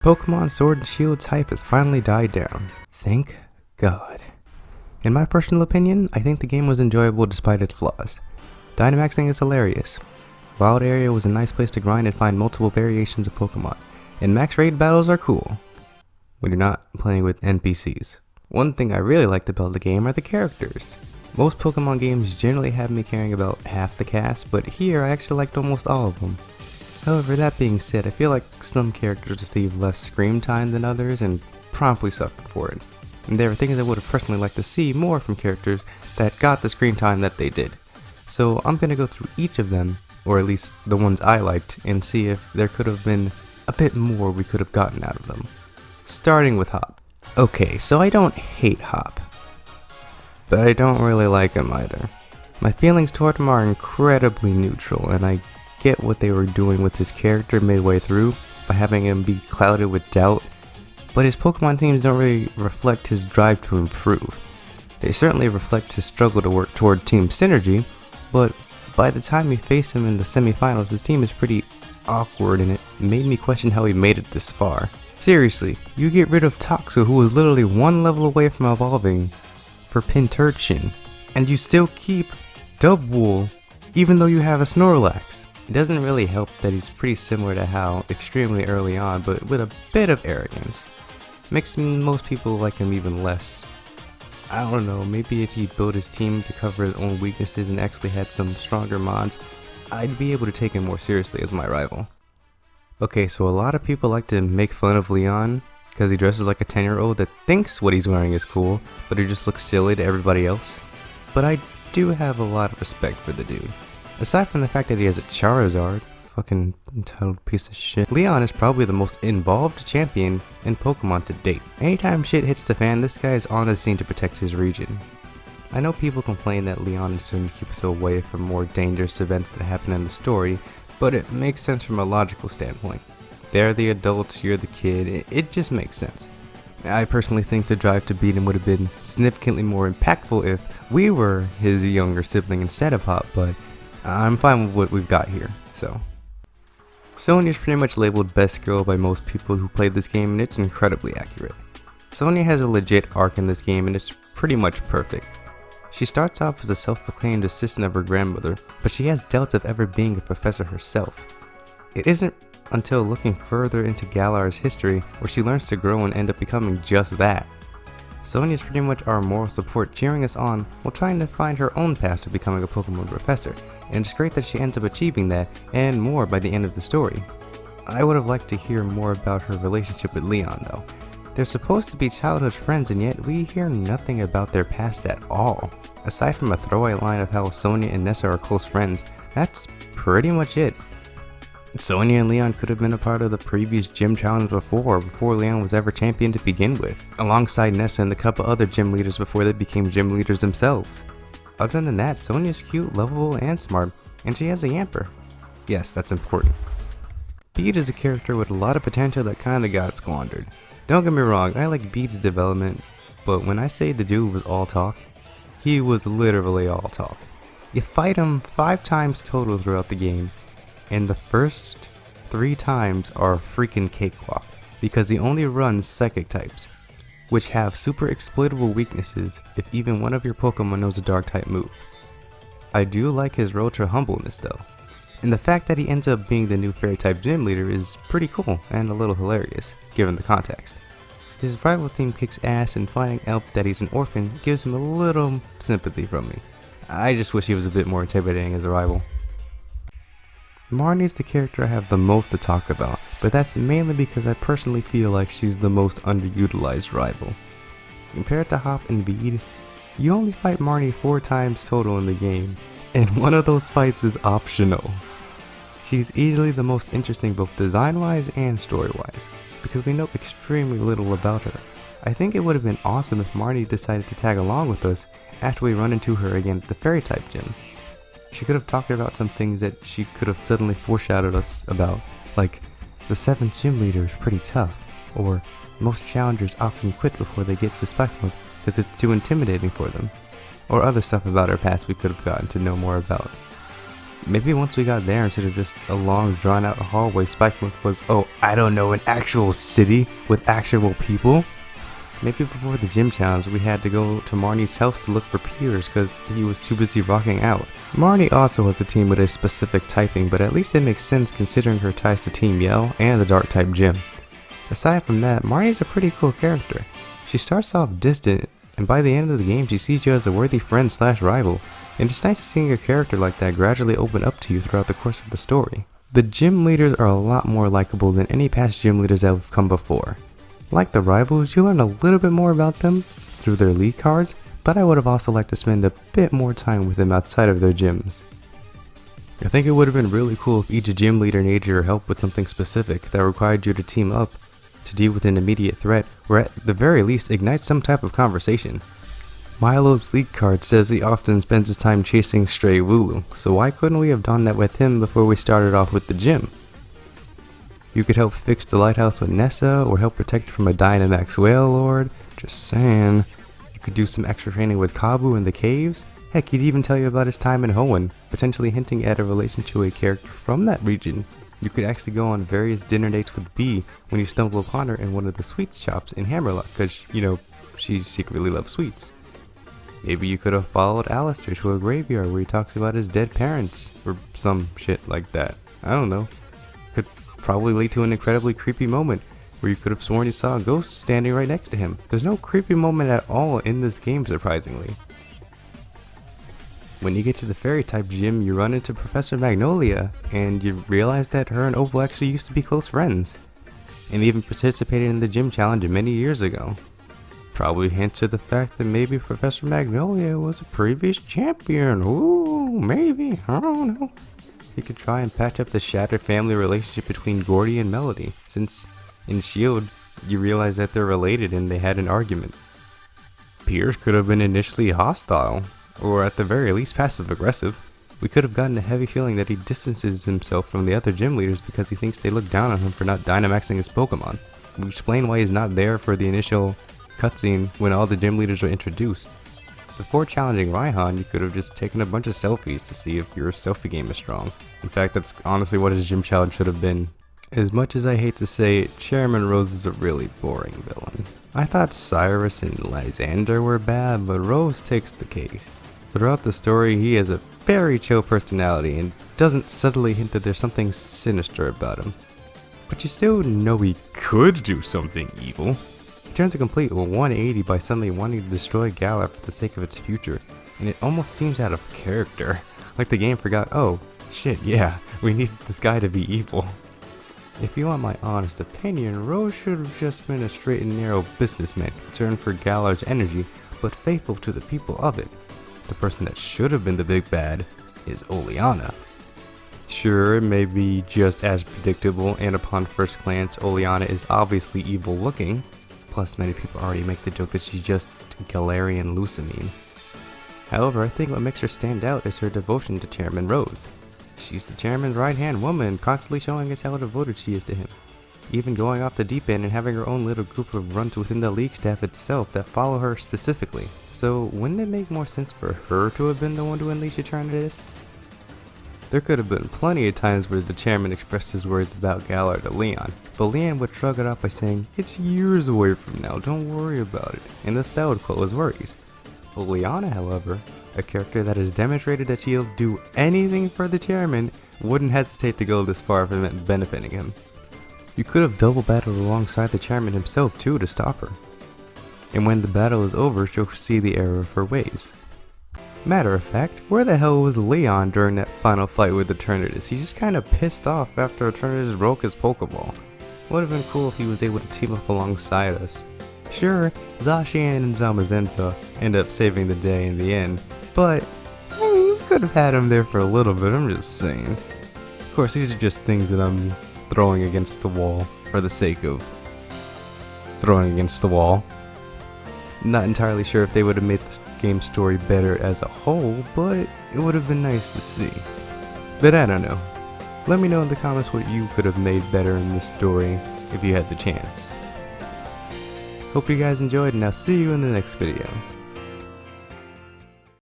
Pokemon Sword and Shield's hype has finally died down. Thank God. In my personal opinion, I think the game was enjoyable despite its flaws. Dynamaxing is hilarious. Wild Area was a nice place to grind and find multiple variations of Pokemon. And max raid battles are cool when you're not playing with NPCs. One thing I really liked about the game are the characters. Most Pokemon games generally have me caring about half the cast, but here I actually liked almost all of them. However, that being said, I feel like some characters receive less screen time than others and promptly suffered for it. And there are things I would have personally liked to see more from characters that got the screen time that they did. So I'm going to go through each of them, or at least the ones I liked, and see if there could have been a bit more we could have gotten out of them. Starting with Hop. Okay, so I don't hate Hop, but I don't really like him either. My feelings toward him are incredibly neutral, and I get what they were doing with his character midway through by having him be clouded with doubt, but his Pokemon teams don't really reflect his drive to improve. They certainly reflect his struggle to work toward team synergy, but by the time you face him in the semifinals, his team is pretty awkward and it made me question how he made it this far. Seriously, you get rid of Toxel, who was literally one level away from evolving, for Pinturchin, and you still keep Dubwool even though you have a Snorlax. It doesn't really help that he's pretty similar to Hal extremely early on, but with a bit of arrogance. Makes most people like him even less. I don't know, maybe if he built his team to cover his own weaknesses and actually had some stronger mods, I'd be able to take him more seriously as my rival. Okay, so a lot of people like to make fun of Leon because he dresses like a 10-year-old that thinks what he's wearing is cool, but he just looks silly to everybody else. But I do have a lot of respect for the dude. Aside from the fact that he has a Charizard, fucking entitled piece of shit, Leon is probably the most involved champion in Pokemon to date. Anytime shit hits the fan, this guy is on the scene to protect his region. I know people complain that Leon is trying to keep us away from more dangerous events that happen in the story, but it makes sense from a logical standpoint. They're the adults, you're the kid, it just makes sense. I personally think the drive to beat him would have been significantly more impactful if we were his younger sibling instead of Hop, but I'm fine with what we've got here, so. Sonia's pretty much labeled best girl by most people who played this game, and it's incredibly accurate. Sonia has a legit arc in this game, and it's pretty much perfect. She starts off as a self-proclaimed assistant of her grandmother, but she has doubts of ever being a professor herself. It isn't until looking further into Galar's history where she learns to grow and end up becoming just that. Sonia is pretty much our moral support, cheering us on while trying to find her own path to becoming a Pokemon professor, and it's great that she ends up achieving that and more by the end of the story. I would have liked to hear more about her relationship with Leon though. They're supposed to be childhood friends, and yet we hear nothing about their past at all. Aside from a throwaway line of how Sonia and Nessa are close friends, that's pretty much it. Sonia and Leon could have been a part of the previous gym challenge before Leon was ever champion to begin with, alongside Nessa and a couple other gym leaders before they became gym leaders themselves. Other than that, Sonia's cute, lovable, and smart, and she has a Yamper. Yes, that's important. Bede is a character with a lot of potential that kinda got squandered. Don't get me wrong, I like Bede's development, but when I say the dude was all talk, he was literally all talk. You fight him 5 times total throughout the game, and the first 3 times are a freaking cakewalk, because he only runs psychic types, which have super exploitable weaknesses if even one of your Pokemon knows a dark type move. I do like his Rocha humbleness though, and the fact that he ends up being the new fairy type gym leader is pretty cool and a little hilarious, given the context. His rival team kicks ass, and finding out that he's an orphan gives him a little sympathy from me. I just wish he was a bit more intimidating as a rival. Marnie's the character I have the most to talk about, but that's mainly because I personally feel like she's the most underutilized rival. Compared to Hop and Bede, you only fight Marnie 4 times total in the game, and one of those fights is optional. She's easily the most interesting both design-wise and story-wise, because we know extremely little about her. I think it would have been awesome if Marnie decided to tag along with us after we run into her again at the fairy type gym. She could have talked about some things that she could have suddenly foreshadowed us about, like the 7th gym leader is pretty tough, or most challengers often quit before they get to Spikemuth because it's too intimidating for them, or other stuff about her past we could have gotten to know more about. Maybe once we got there, instead of just a long drawn out hallway, Spikeman was, oh, I don't know, an actual city with actual people? Maybe before the gym challenge, we had to go to Marnie's house to look for Piers because he was too busy rocking out. Marnie also has a team with a specific typing, but at least it makes sense considering her ties to Team Yell and the Dark type gym. Aside from that, Marnie's a pretty cool character. She starts off distant, and by the end of the game she sees you as a worthy friend / rival, and it's nice seeing a character like that gradually open up to you throughout the course of the story. The gym leaders are a lot more likable than any past gym leaders that have come before. Like the rivals, you learn a little bit more about them through their league cards, but I would have also liked to spend a bit more time with them outside of their gyms. I think it would have been really cool if each gym leader needed your help with something specific that required you to team up to deal with an immediate threat, or at the very least ignite some type of conversation. Milo's league card says he often spends his time chasing stray Wooloo, so why couldn't we have done that with him before we started off with the gym? You could help fix the lighthouse with Nessa, or help protect it from a Dynamax Whale Lord. Just saying. You could do some extra training with Kabu in the caves. Heck, he'd even tell you about his time in Hoenn, potentially hinting at a relation to a character from that region. You could actually go on various dinner dates with Bea when you stumble upon her in one of the sweets shops in Hammerlock, because, you know, she secretly loves sweets. Maybe you could have followed Alistair to a graveyard where he talks about his dead parents, or some shit like that. I don't know. Could probably lead to an incredibly creepy moment where you could have sworn you saw a ghost standing right next to him. There's no creepy moment at all in this game, surprisingly. When you get to the fairy type gym, you run into Professor Magnolia, and you realize that her and Opal actually used to be close friends, and even participated in the gym challenge many years ago. Probably hint to the fact that maybe Professor Magnolia was a previous champion. Ooh, maybe, I don't know. You could try and patch up the shattered family relationship between Gordy and Melody, since in S.H.I.E.L.D. you realize that they're related and they had an argument. Piers could have been initially hostile, or at the very least passive aggressive. We could have gotten a heavy feeling that he distances himself from the other gym leaders because he thinks they look down on him for not Dynamaxing his Pokemon. We explain why he's not there for the initial cutscene when all the gym leaders are introduced. Before challenging Raihan, you could have just taken a bunch of selfies to see if your selfie game is strong. In fact, that's honestly what his gym challenge should have been. As much as I hate to say it, Chairman Rose is a really boring villain. I thought Cyrus and Lysander were bad, but Rose takes the case. Throughout the story, he has a very chill personality and doesn't subtly hint that there's something sinister about him. But you still know he could do something evil. He turns a complete 180 by suddenly wanting to destroy Galar for the sake of its future, and it almost seems out of character. Like the game forgot, oh, shit, yeah, we need this guy to be evil. If you want my honest opinion, Rose should have just been a straight and narrow businessman concerned for Galar's energy, but faithful to the people of it. The person that should have been the big bad is Oleana. Sure, it may be just as predictable, and upon first glance, Oleana is obviously evil looking. Plus, many people already make the joke that she's just Galarian Lusamine. However, I think what makes her stand out is her devotion to Chairman Rose. She's the chairman's right-hand woman, constantly showing us how devoted she is to him. Even going off the deep end and having her own little group of runs within the league staff itself that follow her specifically. So, wouldn't it make more sense for her to have been the one to unleash Eternatus? There could have been plenty of times where the chairman expressed his words about Galar to Leon, but Leon would shrug it off by saying, "It's years away from now, don't worry about it," and thus that would quell his worries. Oleana, however, a character that has demonstrated that she'll do anything for the chairman, wouldn't hesitate to go this far if it meant benefiting him. You could have double battled alongside the chairman himself too to stop her. And when the battle is over, she'll see the error of her ways. Matter of fact, where the hell was Leon during that final fight with Eternatus? He's just kinda pissed off after Eternatus broke his Pokeball. Would have been cool if he was able to team up alongside us. Sure, Zacian and Zamazenta end up saving the day in the end, but I mean, you could have had him there for a little bit, I'm just saying. Of course, these are just things that I'm throwing against the wall for the sake of throwing against the wall. Not entirely sure if they would have made this game story better as a whole, but it would have been nice to see. But I don't know. Let me know in the comments what you could have made better in this story if you had the chance. Hope you guys enjoyed, and I'll see you in the next video.